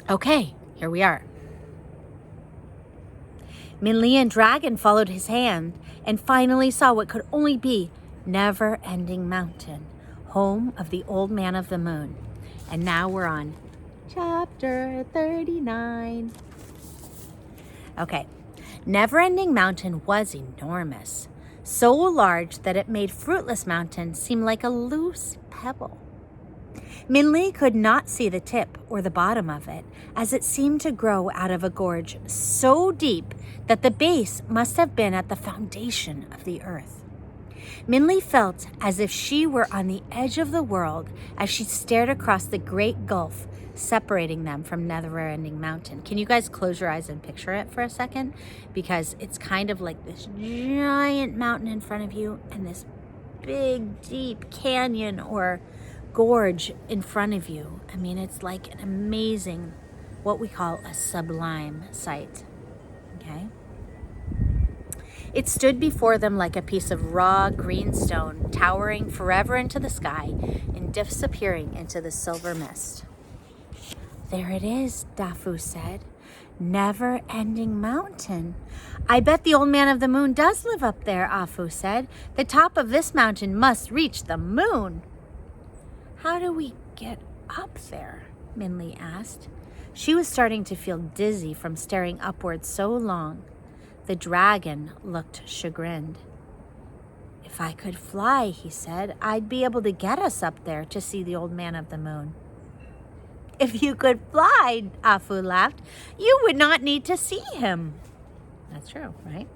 Okay, here we are. Minli and Dragon followed his hand and finally saw what could only be Never-Ending Mountain, home of the Old Man of the Moon. And now we're on chapter 39. Okay, Never-Ending Mountain was enormous, so large that it made Fruitless Mountain seem like a loose pebble. Minli could not see the tip or the bottom of it, as it seemed to grow out of a gorge so deep that the base must have been at the foundation of the earth. Minli felt as if she were on the edge of the world as she stared across the great gulf separating them from Never-Ending Mountain. Can you guys close your eyes and picture it for a second? Because it's kind of like this giant mountain in front of you and this big, deep canyon or gorge in front of you. I mean, it's like an amazing, what we call a sublime sight. Okay? It stood before them like a piece of raw green stone, towering forever into the sky and disappearing into the silver mist. There it is, Dafu said. Never-Ending Mountain. I bet the Old Man of the Moon does live up there, Afu said. The top of this mountain must reach the moon. How do we get up there? Minli asked. She was starting to feel dizzy from staring upward so long. The dragon looked chagrined. If I could fly, he said, I'd be able to get us up there to see the Old Man of the Moon. If you could fly, Afu laughed, you would not need to see him. That's true, right?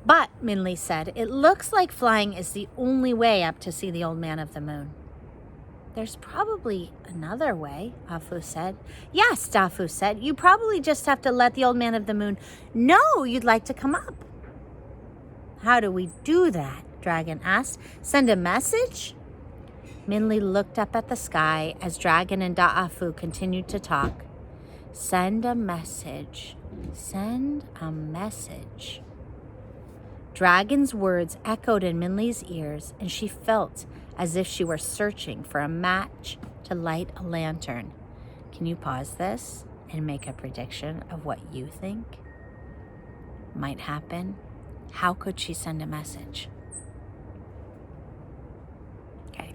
But, Minli said, it looks like flying is the only way up to see the Old Man of the Moon. There's probably another way, Afu said. Yes, Dafu said. You probably just have to let the Old Man of the Moon know you'd like to come up. How do we do that? Dragon asked. Send a message? Minli looked up at the sky as Dragon and Da'afu continued to talk. Send a message. Send a message. Dragon's words echoed in Minli's ears, and she felt as if she were searching for a match to light a lantern. Can you pause this and make a prediction of what you think might happen? How could she send a message? Okay.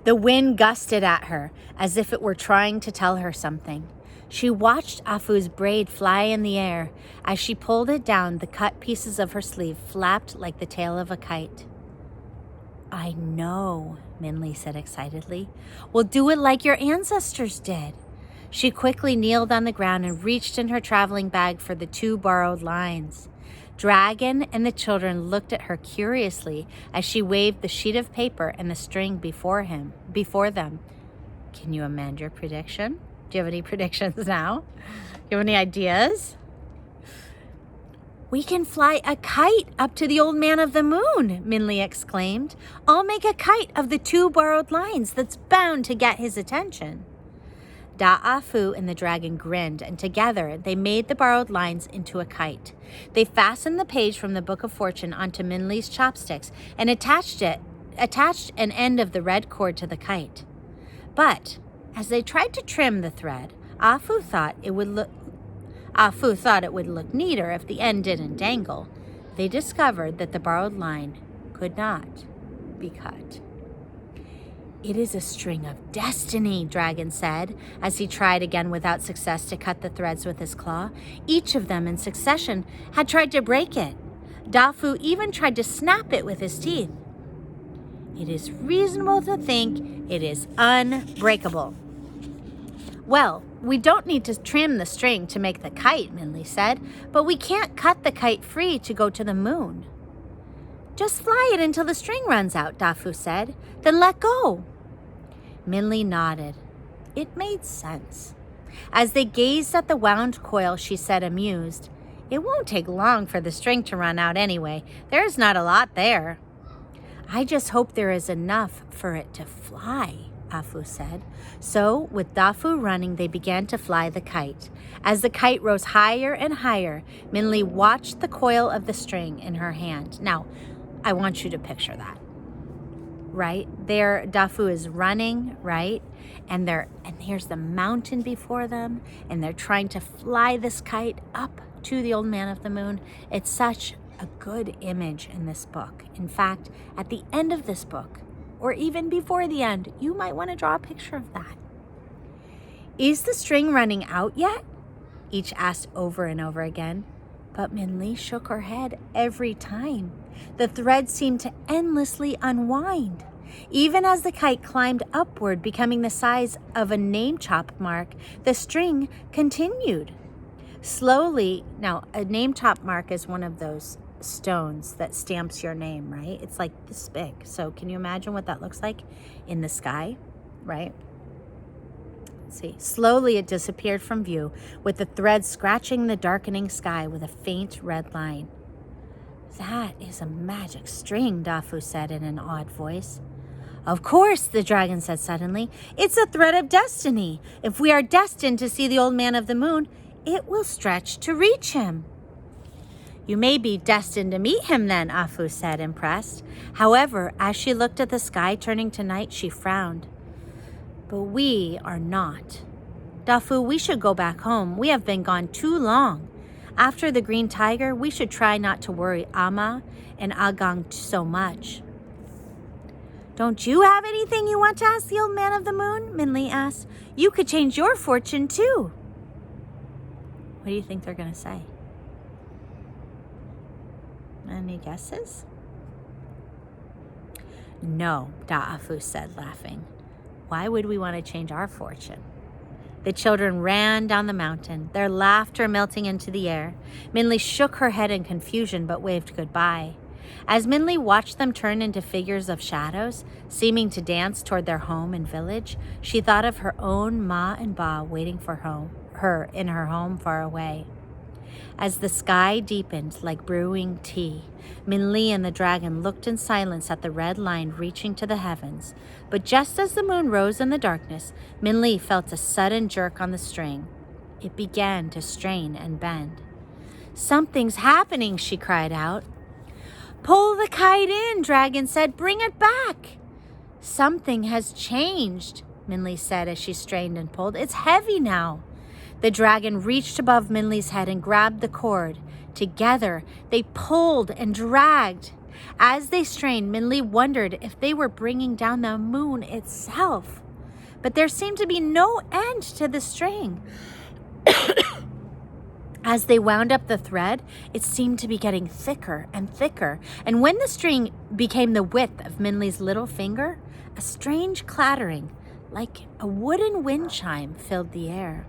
The wind gusted at her as if it were trying to tell her something. She watched Afu's braid fly in the air. As she pulled it down, the cut pieces of her sleeve flapped like the tail of a kite. I know, Minli said excitedly. We'll do it like your ancestors did. She quickly kneeled on the ground and reached in her traveling bag for the 2 borrowed lines. Dragon and the children looked at her curiously as she waved the sheet of paper and the string before them. Can you amend your prediction? Do you have any predictions now? Do you have any ideas? We can fly a kite up to the Old Man of the Moon, Minli exclaimed. I'll make a kite of the 2 borrowed lines that's bound to get his attention. Da'afu and the dragon grinned, and together they made the borrowed lines into a kite. They fastened the page from the Book of Fortune onto Minli's chopsticks and attached an end of the red cord to the kite. But as they tried to trim the thread, Afu thought it would look neater if the end didn't dangle. They discovered that the borrowed line could not be cut. It is a string of destiny, Dragon said, as he tried again without success to cut the threads with his claw. Each of them in succession had tried to break it. Dafu even tried to snap it with his teeth. It is reasonable to think it is unbreakable. Well, we don't need to trim the string to make the kite, Minli said, but we can't cut the kite free to go to the moon. Just fly it until the string runs out, Dafu said. Then let go. Minli nodded. It made sense. As they gazed at the wound coil, she said, amused, It won't take long for the string to run out anyway. There's not a lot there. I just hope there is enough for it to fly, Afu said. So, with Dafu running, they began to fly the kite. As the kite rose higher and higher, Minli watched the coil of the string in her hand. Now, I want you to picture that. right? There, Dafu is running, right? And here's the mountain before them, and they're trying to fly this kite up to the Old Man of the Moon. It's such a good image in this book. In fact, at the end of this book, or even before the end, you might want to draw a picture of that. Is the string running out yet? Each asked over and over again. But Min-Li shook her head every time. The thread seemed to endlessly unwind. Even as the kite climbed upward, becoming the size of a name chop mark, the string continued. Slowly, now a name chop mark is one of those stones that stamps your name, right? It's like this big. So can you imagine what that looks like in the sky, right? See, slowly it disappeared from view, with the thread scratching the darkening sky with a faint red line. That is a magic string, Dafu said in an awed voice. Of course, the dragon said suddenly. It's a thread of destiny. If we are destined to see the Old Man of the Moon, it will stretch to reach him. You may be destined to meet him then, Afu said, impressed. However, as she looked at the sky turning to night, she frowned. But we are not. Dafu, we should go back home. We have been gone too long. After the green tiger, we should try not to worry Ama and Agang so much. Don't you have anything you want to ask the Old Man of the Moon? Min-Li asked. You could change your fortune too. What do you think they're going to say? Any guesses? No, Da'afu said, laughing. Why would we want to change our fortune? The children ran down the mountain, their laughter melting into the air. Min-Li shook her head in confusion but waved goodbye. As Min-Li watched them turn into figures of shadows, seeming to dance toward their home and village, she thought of her own Ma and Ba waiting for her in her home far away. As the sky deepened like brewing tea, Min-Li and the dragon looked in silence at the red line reaching to the heavens. But just as the moon rose in the darkness, Min-Li felt a sudden jerk on the string. It began to strain and bend. Something's happening, she cried out. Pull the kite in, Dragon said. Bring it back. Something has changed, Min-Li said as she strained and pulled. It's heavy now. The dragon reached above Min-Li's head and grabbed the cord. Together, they pulled and dragged. As they strained, Min-Li wondered if they were bringing down the moon itself. But there seemed to be no end to the string. As they wound up the thread, it seemed to be getting thicker and thicker. And when the string became the width of Min-Li's little finger, a strange clattering, like a wooden wind chime, filled the air.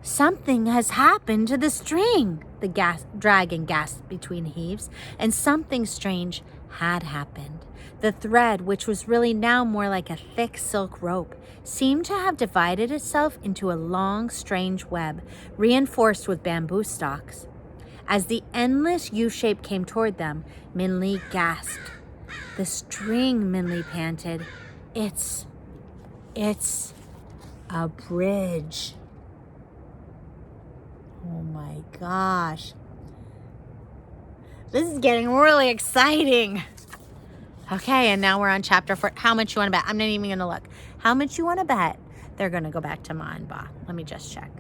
Something has happened to the string, the dragon gasped between heaves, and something strange had happened. The thread, which was really now more like a thick silk rope, seemed to have divided itself into a long, strange web, reinforced with bamboo stalks. As the endless U-shape came toward them, Min-Li gasped. The string, Min-Li panted. It's a bridge. Oh my gosh. This is getting really exciting. Okay, and now we're on chapter 4. How much you want to bet? I'm not even going to look. How much you want to bet they're going to go back to Ma and Ba? Let me just check.